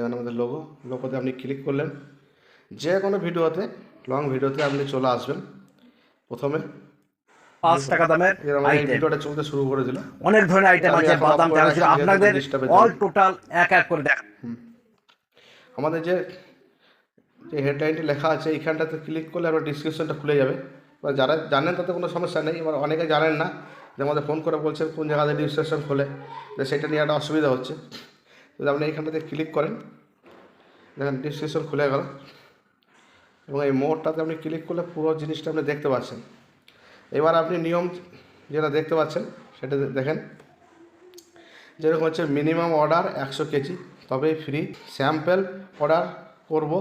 যেখানে আমাদের লোগোতে আপনি ক্লিক করলেন, যে কোনো ভিডিওতে, লং ভিডিওতে আপনি চলে আসবেন। প্রথমে 5 টাকা দামের আমাদের এই আইটেম, ভিডিওটা চলতে শুরু করে দিল। অনেক ধরনের আইটেম আমি আছে। এখন বাদাম করে চানাচুর রাখছি, যেহেতু আপনাদের ডিস্টার্বের অল জন্য। টোটাল এক এক করে দেখ। আমাদের যে হেডলাইনটি লেখা আছে এইখানটাতে ক্লিক করলে আপনার ডিসক্রিপশনটা খুলে যাবে। এবার যারা জানেন তাতে কোনো সমস্যা নেই, এবার অনেকে জানেন না, যে আমাদের ফোন করে বলছেন কোন জায়গাতে ডিসক্রিপশন খোলে, তো সেটা নিয়ে একটা অসুবিধা হচ্ছে। যদি আপনি এইখানটাতে ক্লিক করেন, দেখেন ডিসক্রিপশন খুলে গেল, এবং এই মোডটাতে আপনি ক্লিক করলে পুরো জিনিসটা আপনি দেখতে পাচ্ছেন। এবার আপনি নিয়ম যেটা দেখতে পাচ্ছেন সেটা দেখেন, যেরকম হচ্ছে মিনিমাম অর্ডার 100 কেজি তবেই ফ্রি, স্যাম্পেল অর্ডার করব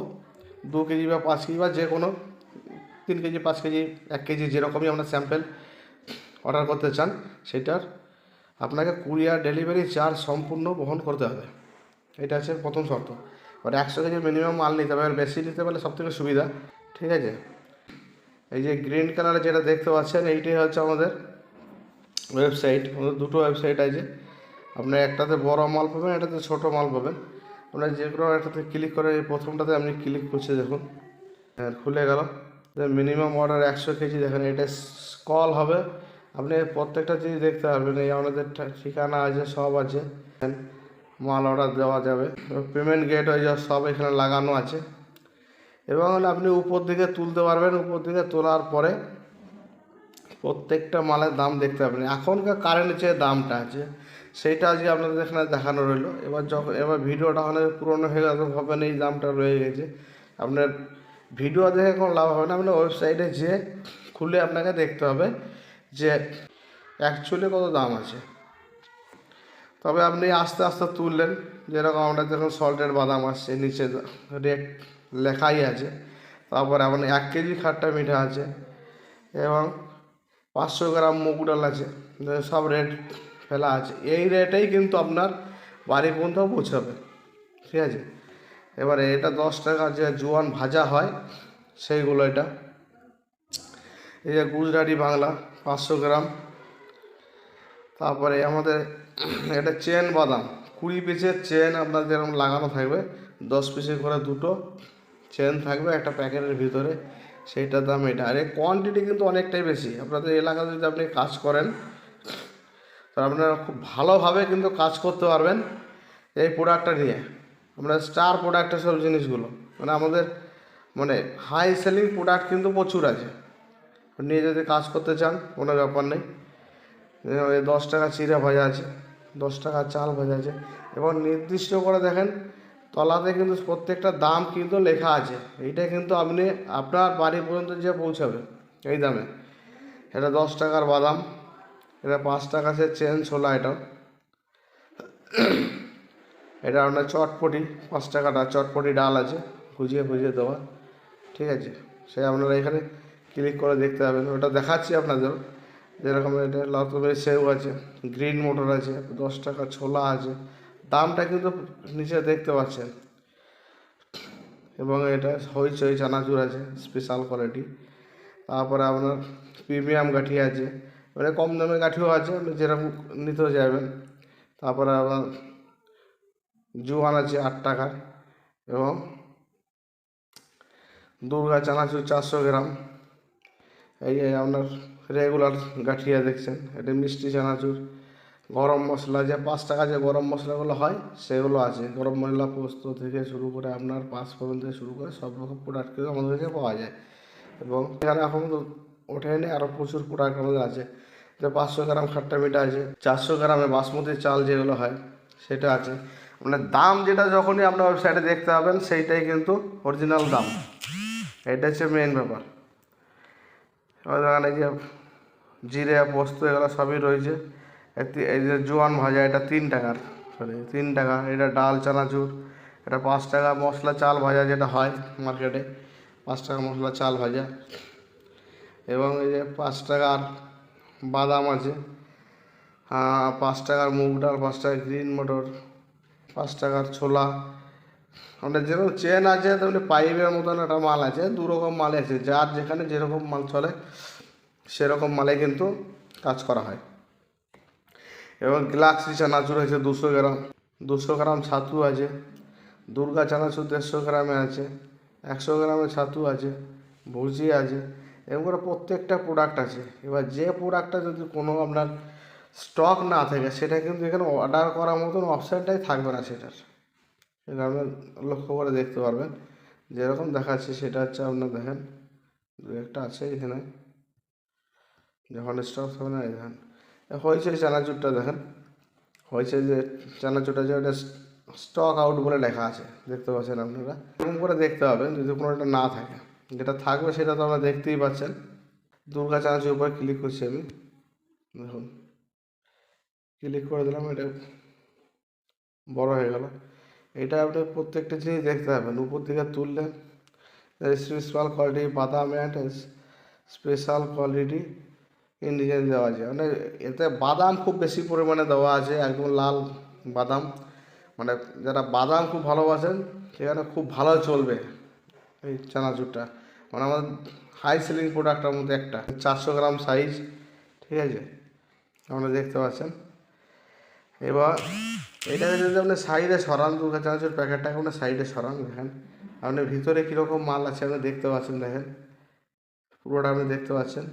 2 কেজি বা 5 কেজি বা যে কোনো 3 কেজি 5 কেজি 1 কেজি যেরকমই আপনার স্যাম্পেল অর্ডার করতে চান, সেটার আপনাকে কুরিয়ার ডেলিভারি চার্জ সম্পূর্ণ বহন করতে হবে। এটা হচ্ছে প্রথম শর্ত। এবার 100 কেজি মিনিমাম মাল নিতে হবে, আর বেশি নিতে পারলে সবথেকে সুবিধা। ঠিক আছে, এই যে গ্রিন কালারে যেটা দেখতে পাচ্ছেন এইটাই হচ্ছে আমাদের ওয়েবসাইট। আমাদের দুটো ওয়েবসাইট আছে, আপনার একটাতে বড় মাল পাবেন, একটাতে ছোটো মাল পাবেন। আপনার যে কোনো একটাতে ক্লিক করে, এই প্রথমটাতে আপনি ক্লিক করছে দেখুন, হ্যাঁ খুলে গেল। মিনিমাম অর্ডার 100 কেজি, দেখেন এটা স্কল হবে, আপনি প্রত্যেকটা জিনিস দেখতে পারবেন। এই আমাদের ঠিকানা আছে, সব আছে, মাল অর্ডার দেওয়া যাবে, পেমেন্ট গেট হয়ে যাওয়া সব এখানে লাগানো আছে। এবং আপনি উপর দিকে তুলতে পারবেন, উপর দিকে তোলার পরে প্রত্যেকটা মালের দাম দেখতে পাবেন। এখনকার কারেন্ট যে দামটা আছে সেইটা আজকে আপনাদের এখানে দেখানো রইলো। এবার ভিডিওটা অনেক পুরনো হয়ে গেলে ভাবেন এই দামটা রয়ে গেছে। আপনার ভিডিও দেখে কোনো লাভ হবে না, আপনার ওয়েবসাইটে যেয়ে খুলে আপনাকে দেখতে হবে যে অ্যাকচুয়ালি কত দাম আছে। তবে আপনি আস্তে আস্তে তুললেন, যেরকম আমরা দেখুন সল্টেড বাদাম আসছে, নিচে রেট লেখাই আছে। তারপরে আপনার 1 কেজি খাট্টা মিঠা আছে, এবং 500 গ্রাম মুগ ডাল আছে, সব রেট ফেলা আছে। এই রেটেই কিন্তু আপনার বাড়ি পর্যন্ত পৌঁছাবে। ঠিক আছে, এবারে এটা 10 টাকা যে জোয়ান ভাজা হয় সেইগুলো, এটা এই যে গুজরাটি বাংলা 500 গ্রাম। তারপরে আমাদের এটা চেন বাদাম 20 পিসের চেন আপনার যেরকম লাগানো থাকবে, 10 পিসের করে দুটো চেন থাকবে একটা প্যাকেটের ভিতরে, সেইটার দাম এটা। আর এই কোয়ান্টিটি কিন্তু অনেকটাই বেশি। আপনাদের এলাকাতে যদি আপনি কাজ করেন, তো আপনারা খুব ভালোভাবে কিন্তু কাজ করতে পারবেন এই প্রোডাক্টটা নিয়ে। আমরা স্টার প্রোডাক্ট সব জিনিসগুলো, মানে আমাদের মানে হাই সেলিং প্রোডাক্ট কিন্তু প্রচুর আছে। নিয়ে যদি কাজ করতে চান কোনো ব্যাপার নেই। 10 টাকা চিড়া ভাজা আছে, 10 টাকা চাল ভাজা আছে, এবং নির্দিষ্ট করে দেখেন তলাতে কিন্তু প্রত্যেকটা দাম কিন্তু লেখা আছে। এইটা কিন্তু আপনি আপনার বাড়ি পর্যন্ত যে পৌঁছাবে এই দামে। এটা 10 টাকার বাদাম, এটা 5 টাকা সে চেন ছোলা, এটা আপনার চটপটি 5 টাকাটা চটপটি ডাল আছে, ভুজিয়ে ভুজিয়ে দেওয়া। ঠিক আছে, সে আপনারা এখানে ক্লিক করে দেখতে পাবেন, ওটা দেখাচ্ছি আপনাদের। যেরকম এটা লতমের সেউ আছে, গ্রিন মোটর আছে, 10 টাকা ছোলা আছে, দামটা কিন্তু নিচে দেখতে পাচ্ছেন। এবং এটা হইচই চানাচুর আছে স্পেশাল কোয়ালিটি। তারপরে আপনার প্রিমিয়াম গাঠি আছে, মানে কম দামের গাঠিও আছে, আপনি যেরকম নিতে যাবেন। তারপরে আপনার জোয়ান আছে 8 টাকা, এবং দুর্গা চানাচুর 400 গ্রাম। এই যে আপনার রেগুলার গাঠিয়া দেখছেন, এটা মিষ্টি চানাচুর। গরম মশলা যে 5 টাকা যে গরম মশলাগুলো হয় সেগুলো আছে, গরম মশলা পোস্ত থেকে শুরু করে আপনার 5 ফোড়ন থেকে শুরু করে সব রকম প্রোডাক্ট কিন্তু আমাদের কাছে পাওয়া যায়। এবং এখানে এখন ওঠেনি, আরও প্রচুর প্রোডাক্ট আমাদের আছে। যে 500 গ্রাম খাট্টা মিঠা আছে, 400 গ্রামে বাসমতি চাল যেগুলো হয় সেটা আছে। মানে দাম যেটা যখনই আপনার ওয়েবসাইটে দেখতে পাবেন সেইটাই কিন্তু অরিজিনাল দাম। এটা হচ্ছে মেন ব্যাপার। এখানে যে জিরে পোস্ত এগুলো সবই রয়েছে। এই যে জোয়ান ভাজা এটা 3 টাকার, 3 টাকা। এটা ডাল চানাচুর, এটা 5 টাকা। মশলা চাল ভাজা যেটা হয় মার্কেটে, 5 টাকা মশলা চাল ভাজা। এবং এই যে 5 টাকার বাদাম আছে, 5 টাকার মুগ ডাল, 5 টাকার গ্রিন মটর, 5 টাকার ছোলা। আমাদের যেরকম চেন আছে তেমনি পাইপের মতন একটা মাল আছে, 2 রকম মাল আছে, যার যেখানে যেরকম মাল চলে সেরকম মালে কিন্তু কাজ করা হয়। এবং গ্লাক্সি চানাচুর আছে 200 গ্রাম, 200 গ্রাম ছাতু আছে, দুর্গা চানাচুর 150 গ্রামে আছে, 100 গ্রামের ছাতু আছে, ভুজি আছে, এরকম করে প্রত্যেকটা প্রোডাক্ট আছে। এবার যে প্রোডাক্টটা যদি কোনো আপনার স্টক না থাকে সেটা কিন্তু এখানে অর্ডার করার মতন অপশানটাই থাকবে না সেটার। সেটা আপনার লক্ষ্য করে দেখতে পারবেন। যেরকম দেখাচ্ছে সেটা হচ্ছে আপনার দেখেন দু একটা আছে এখানে, যখন স্টক হবে না এই দেখেন হয়েছে চানাচুরটা দেখেন, হয়েছে যে চানাচুরটা যে ওটা স্টক আউট বলে লেখা আছে, দেখতে পাচ্ছেন আপনারা। এরকম করে দেখতে হবে যদি কোনোটা না থাকে, যেটা থাকবে সেটা তো আপনারা দেখতেই পাচ্ছেন। দুর্গা চানাচুর উপরে ক্লিক করছি আমি, দেখুন ক্লিক করে দিলাম, এটা বড় হয়ে গেল। এটা আপনি প্রত্যেকটা জিনিস দেখতে পাবেন, উপর দিকে তুললেন স্পেশাল কোয়ালিটি বাদাম অ্যান্ড স্পেশাল কোয়ালিটি ইন্ডিয়ান দেওয়া আছে, মানে এতে বাদাম খুব বেশি পরিমাণে দেওয়া আছে, একদম লাল বাদাম, মানে যারা বাদাম খুব ভালোবাসেন সেখানে খুব ভালো চলবে এই চানাচুরটা। মানে আমাদের হাই সেলিং প্রোডাক্টের মধ্যে একটা, 400 গ্রাম সাইজ, ঠিক আছে আপনারা দেখতে পাচ্ছেন। এবার এটাকে যদি আপনি সাইডে সরান, দুর্গা চানাচুর প্যাকেটটাকে আপনি সাইডে সরান, দেখেন আপনি ভিতরে কীরকম মাল আছে আপনি দেখতে পাচ্ছেন, দেখেন পুরোটা আপনি দেখতে পাচ্ছেন।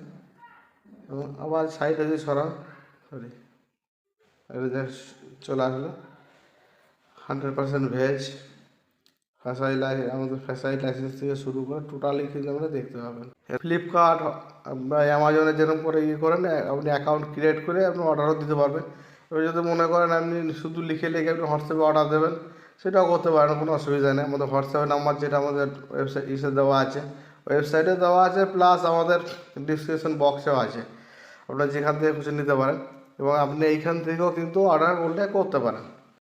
এবং আবার সাইডে যদি সরান, সরি এটা চলে আসলো 100% ভেজ, ফ্যাসাই লাইসেন্স, আমাদের ফ্যাসাই লাইসেন্স থেকে শুরু করে টোটালি কিন্তু আমরা দেখতে পাবেন। ফ্লিপকার্ট বা অ্যামাজনে যেরকম করে করেন আপনি অ্যাকাউন্ট ক্রিয়েট করে আপনি অর্ডারও দিতে পারবেন। এবার যদি মনে করেন আপনি শুধু লিখে আপনি হোয়াটসঅ্যাপে অর্ডার দেবেন, সেটাও করতে পারেন, কোনো অসুবিধা নেই। আমাদের হোয়াটসঅ্যাপের নাম্বার যেটা আমাদের ওয়েবসাইট দেওয়া আছে, ওয়েবসাইটে দেওয়া আছে, প্লাস আমাদের ডিসক্রিপশন বক্সেও আছে, আপনারা যেখান থেকে খুশি নিতে পারেন। এবং আপনি এইখান থেকেও কিন্তু অর্ডার করলে করতে পারেন।